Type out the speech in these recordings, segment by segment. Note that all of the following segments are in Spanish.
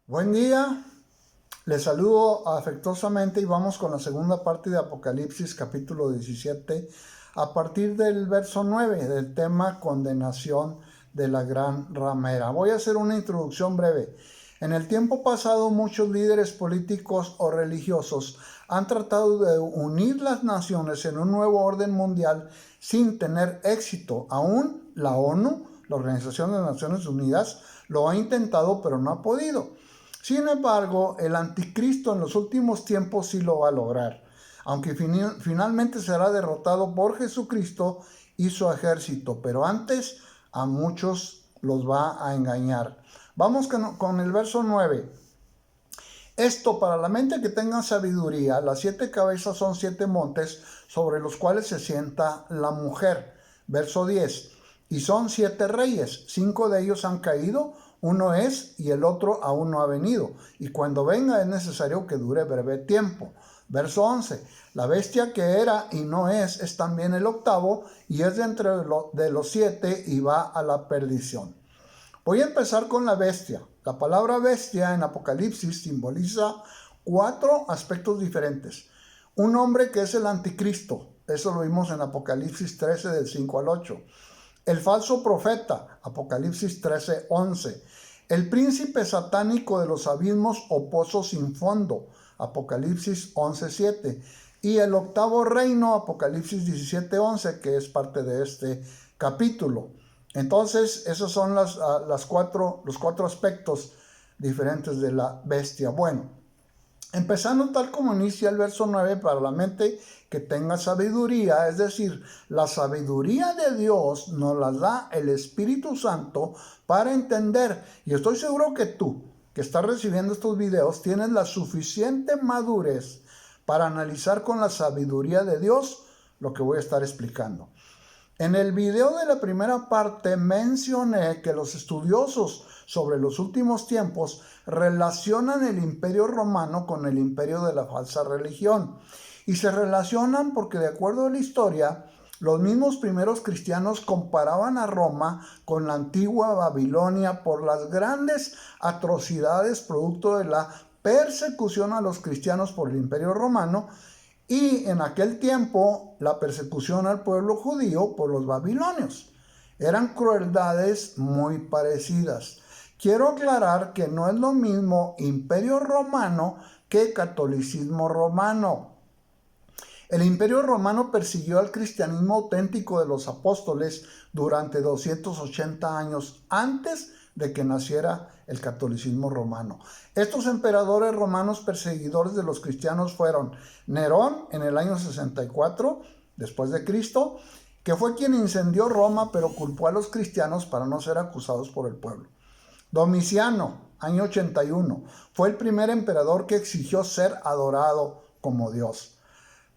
Buen día, les saludo afectuosamente y vamos con la segunda parte de Apocalipsis capítulo 17 a partir del verso 9 del tema condenación de la gran ramera. Voy a hacer una introducción breve. En el tiempo pasado muchos líderes políticos o religiosos han tratado de unir las naciones en un nuevo orden mundial sin tener éxito. Aún la ONU, la Organización de las Naciones Unidas, lo ha intentado pero no ha podido. Sin embargo, el anticristo en los últimos tiempos sí lo va a lograr, aunque finalmente será derrotado por Jesucristo y su ejército, pero antes a muchos los va a engañar. Vamos con el verso 9. Esto para la mente que tenga sabiduría, las 7 cabezas son 7 montes sobre los cuales se sienta la mujer. Verso 10. Y son 7 reyes, 5 de ellos han caído, uno es y el otro aún no ha venido, y cuando venga es necesario que dure breve tiempo. Verso 11. La bestia que era y no es también el octavo, y es de entre los 7 y va a la perdición. Voy a empezar con la bestia. La palabra bestia en Apocalipsis simboliza 4 aspectos diferentes. Un hombre que es el anticristo, eso lo vimos en Apocalipsis 13 del 5 al 8. El falso profeta, Apocalipsis 13, 11. El príncipe satánico de los abismos o pozos sin fondo, Apocalipsis 11, 7. Y el octavo reino, Apocalipsis 17, 11, que es parte de este capítulo. Entonces, esos son los 4 aspectos diferentes de la bestia. Bueno, empezando tal como inicia el verso 9, para la mente que tenga sabiduría, es decir, la sabiduría de Dios nos la da el Espíritu Santo para entender. Y estoy seguro que tú, que estás recibiendo estos videos, tienes la suficiente madurez para analizar con la sabiduría de Dios lo que voy a estar explicando. En el video de la primera parte mencioné que los estudiosos sobre los últimos tiempos relacionan el imperio romano con el imperio de la falsa religión. Y se relacionan porque, de acuerdo a la historia, los mismos primeros cristianos comparaban a Roma con la antigua Babilonia por las grandes atrocidades producto de la persecución a los cristianos por el imperio romano, y en aquel tiempo la persecución al pueblo judío por los babilonios. Eran crueldades muy parecidas. Quiero aclarar que no es lo mismo imperio romano que catolicismo romano. El imperio romano persiguió al cristianismo auténtico de los apóstoles durante 280 años antes de que naciera el catolicismo romano. Estos emperadores romanos perseguidores de los cristianos fueron Nerón en el año 64 después de Cristo, que fue quien incendió Roma pero culpó a los cristianos para no ser acusados por el pueblo. Domiciano, año 81, fue el primer emperador que exigió ser adorado como Dios.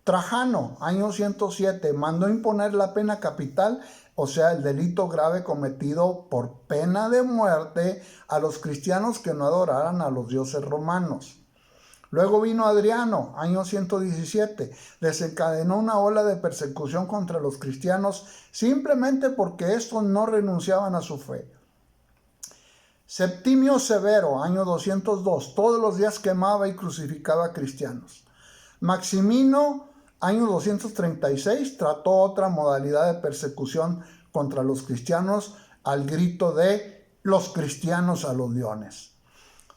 Trajano, año 107, mandó imponer la pena capital, o sea, el delito grave cometido por pena de muerte a los cristianos que no adoraran a los dioses romanos. Luego vino Adriano, año 117, desencadenó una ola de persecución contra los cristianos simplemente porque estos no renunciaban a su fe. Septimio Severo, año 202, todos los días quemaba y crucificaba a cristianos. Maximino, año 236, trató otra modalidad de persecución contra los cristianos al grito de los cristianos a los leones.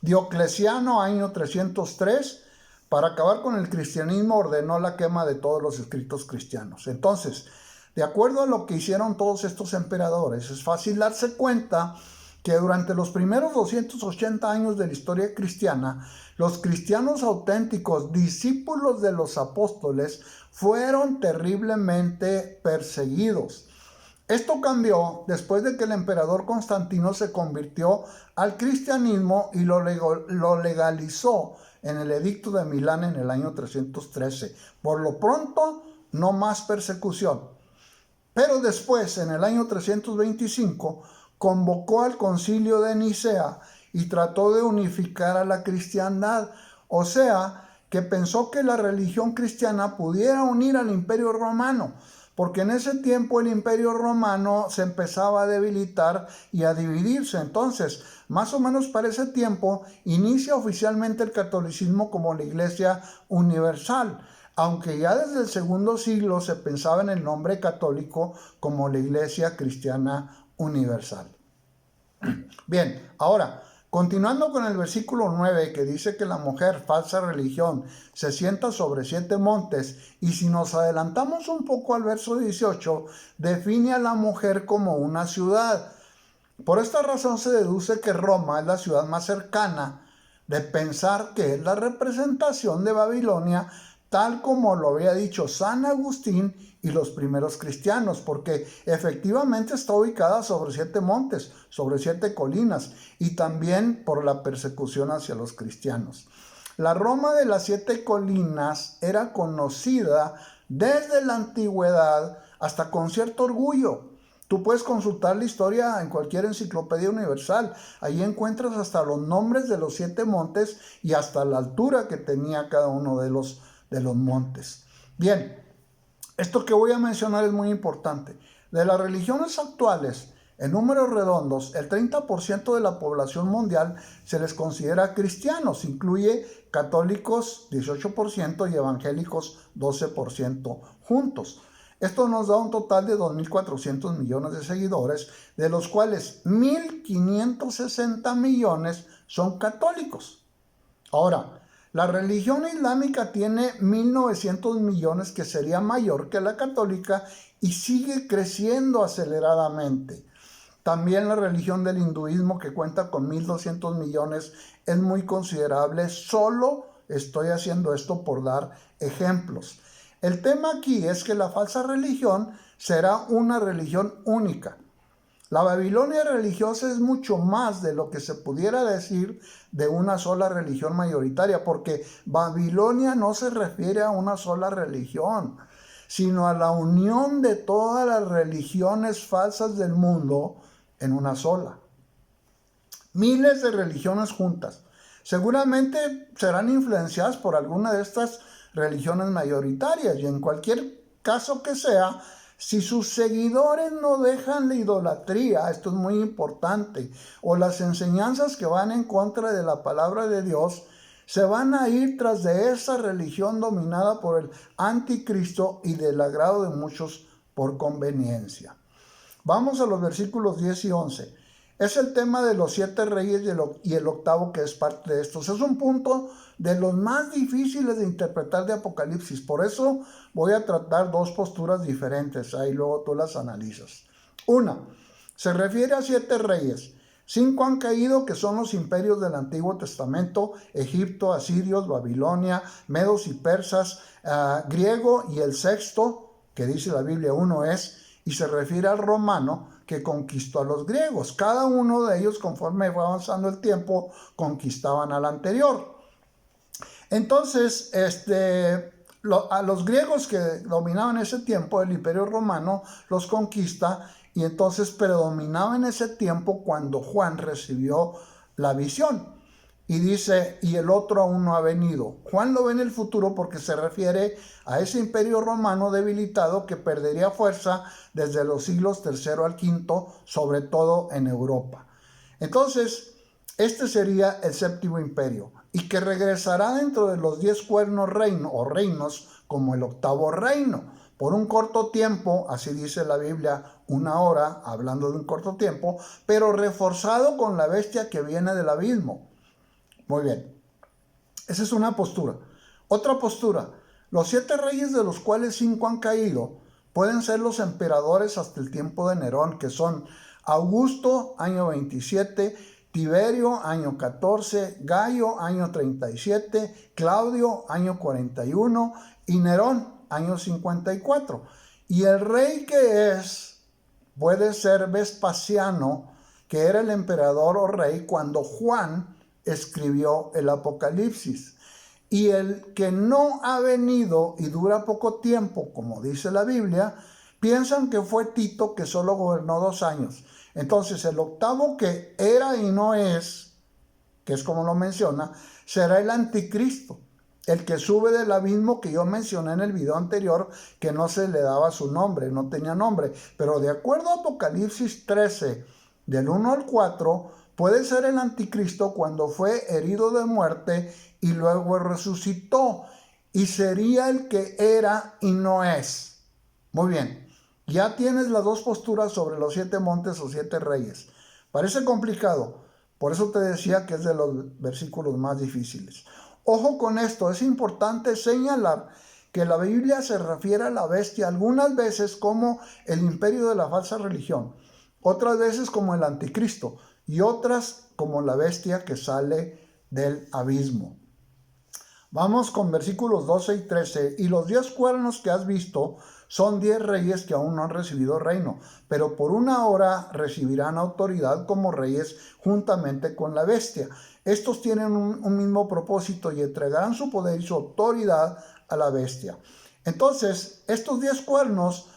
Diocleciano, año 303, para acabar con el cristianismo ordenó la quema de todos los escritos cristianos. Entonces, de acuerdo a lo que hicieron todos estos emperadores, es fácil darse cuenta que durante los primeros 280 años de la historia cristiana, los cristianos auténticos, discípulos de los apóstoles, fueron terriblemente perseguidos. Esto cambió después de que el emperador Constantino se convirtió al cristianismo y lo legalizó en el Edicto de Milán en el año 313. Por lo pronto, no más persecución. Pero después, en el año 325, convocó al concilio de Nicea y trató de unificar a la cristiandad, o sea, que pensó que la religión cristiana pudiera unir al imperio romano, porque en ese tiempo el imperio romano se empezaba a debilitar y a dividirse. Entonces más o menos para ese tiempo, inicia oficialmente el catolicismo como la Iglesia universal, aunque ya desde el segundo siglo se pensaba en el nombre católico como la Iglesia cristiana universal. Bien, ahora, continuando con el versículo 9 que dice que la mujer, falsa religión, se sienta sobre 7 montes, y si nos adelantamos un poco al verso 18, define a la mujer como una ciudad. Por esta razón se deduce que Roma es la ciudad más cercana de pensar que es la representación de Babilonia, tal como lo había dicho San Agustín y los primeros cristianos, porque efectivamente está ubicada sobre 7 montes, sobre 7 colinas, y también por la persecución hacia los cristianos. La Roma de las 7 colinas era conocida desde la antigüedad hasta con cierto orgullo. Tú puedes consultar la historia en cualquier enciclopedia universal. Ahí encuentras hasta los nombres de los 7 montes y hasta la altura que tenía cada uno de los montes. Bien, esto que voy a mencionar es muy importante. De las religiones actuales, en números redondos, el 30% de la población mundial se les considera cristianos. Incluye católicos 18% y evangélicos 12% juntos. Esto nos da un total de 2.400 millones de seguidores, de los cuales 1.560 millones son católicos. Ahora, la religión islámica tiene 1.900 millones, que sería mayor que la católica, y sigue creciendo aceleradamente. También la religión del hinduismo, que cuenta con 1.200 millones, es muy considerable. Solo estoy haciendo esto por dar ejemplos. El tema aquí es que la falsa religión será una religión única. La Babilonia religiosa es mucho más de lo que se pudiera decir de una sola religión mayoritaria, porque Babilonia no se refiere a una sola religión, sino a la unión de todas las religiones falsas del mundo en una sola. Miles de religiones juntas. Seguramente serán influenciadas por alguna de estas religiones mayoritarias, y en cualquier caso que sea, si sus seguidores no dejan la idolatría, esto es muy importante, o las enseñanzas que van en contra de la palabra de Dios, se van a ir tras de esa religión dominada por el anticristo y del agrado de muchos por conveniencia. Vamos a los versículos 10 y 11. Es el tema de los 7 reyes y el octavo, que es parte de estos. Es un punto de los más difíciles de interpretar de Apocalipsis. Por eso voy a tratar 2 posturas diferentes. Ahí luego tú las analizas. Una, se refiere a 7 reyes. 5 han caído, que son los imperios del Antiguo Testamento: Egipto, asirios, Babilonia, medos y persas, griego, y el sexto, que dice la Biblia, uno es, y se refiere al romano, que conquistó a los griegos. Cada uno de ellos, conforme fue avanzando el tiempo, conquistaban al anterior. Entonces, a los griegos que dominaban ese tiempo, el imperio romano los conquista, y entonces predominaba en ese tiempo cuando Juan recibió la visión. Y dice, y el otro aún no ha venido. Juan lo ve en el futuro porque se refiere a ese imperio romano debilitado que perdería fuerza desde los siglos III al V, sobre todo en Europa. Entonces, este sería el séptimo imperio, y que regresará dentro de los 10 cuernos reinos como el octavo reino. Por un corto tiempo, así dice la Biblia, 1 hora, hablando de un corto tiempo, pero reforzado con la bestia que viene del abismo. Muy bien, esa es una postura. Otra postura, los 7 reyes, de los cuales 5 han caído, pueden ser los emperadores hasta el tiempo de Nerón, que son Augusto, año 27, Tiberio, año 14, Gallo, año 37, Claudio, año 41, y Nerón, año 54. Y el rey que puede ser Vespasiano, que era el emperador o rey cuando Juan escribió el Apocalipsis. Y el que no ha venido y dura poco tiempo, como dice la Biblia, piensan que fue Tito, que solo gobernó 2 años. Entonces el octavo, que era y no es, que es como lo menciona, será el anticristo, el que sube del abismo, que yo mencioné en el video anterior, que no se le daba su nombre, no tenía nombre. Pero de acuerdo a Apocalipsis 13, del 1 al 4, puede ser el anticristo cuando fue herido de muerte y luego resucitó, y sería el que era y no es. Muy bien, ya tienes las dos posturas sobre los 7 montes o 7 reyes. Parece complicado, por eso te decía que es de los versículos más difíciles. Ojo con esto, es importante señalar que la Biblia se refiere a la bestia algunas veces como el imperio de la falsa religión, otras veces como el anticristo y otras como la bestia que sale del abismo. Vamos con versículos 12 y 13. Y los 10 cuernos que has visto son 10 reyes que aún no han recibido reino, pero por una hora recibirán autoridad como reyes juntamente con la bestia. Estos tienen un mismo propósito y entregarán su poder y su autoridad a la bestia. Entonces, estos 10 cuernos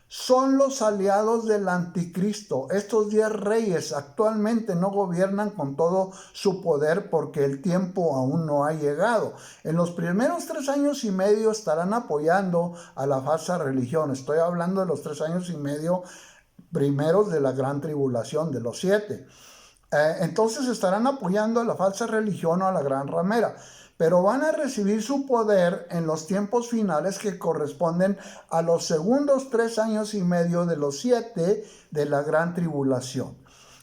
son los aliados del anticristo. Estos 10 reyes actualmente no gobiernan con todo su poder porque el tiempo aún no ha llegado. En los primeros 3 años y medio estarán apoyando a la falsa religión. Estoy hablando de los 3 años y medio primeros de la gran tribulación, de los 7. Entonces estarán apoyando a la falsa religión o a la gran ramera, pero van a recibir su poder en los tiempos finales que corresponden a los segundos 3 años y medio de los 7 de la gran tribulación.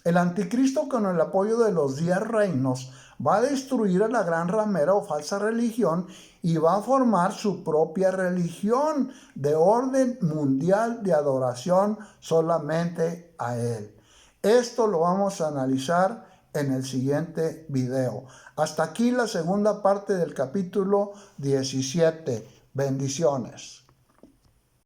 El anticristo, con el apoyo de los 10 reinos, va a destruir a la gran ramera o falsa religión y va a formar su propia religión de orden mundial de adoración solamente a él. Esto lo vamos a analizar en el siguiente video. Hasta aquí la segunda parte del capítulo 17. Bendiciones.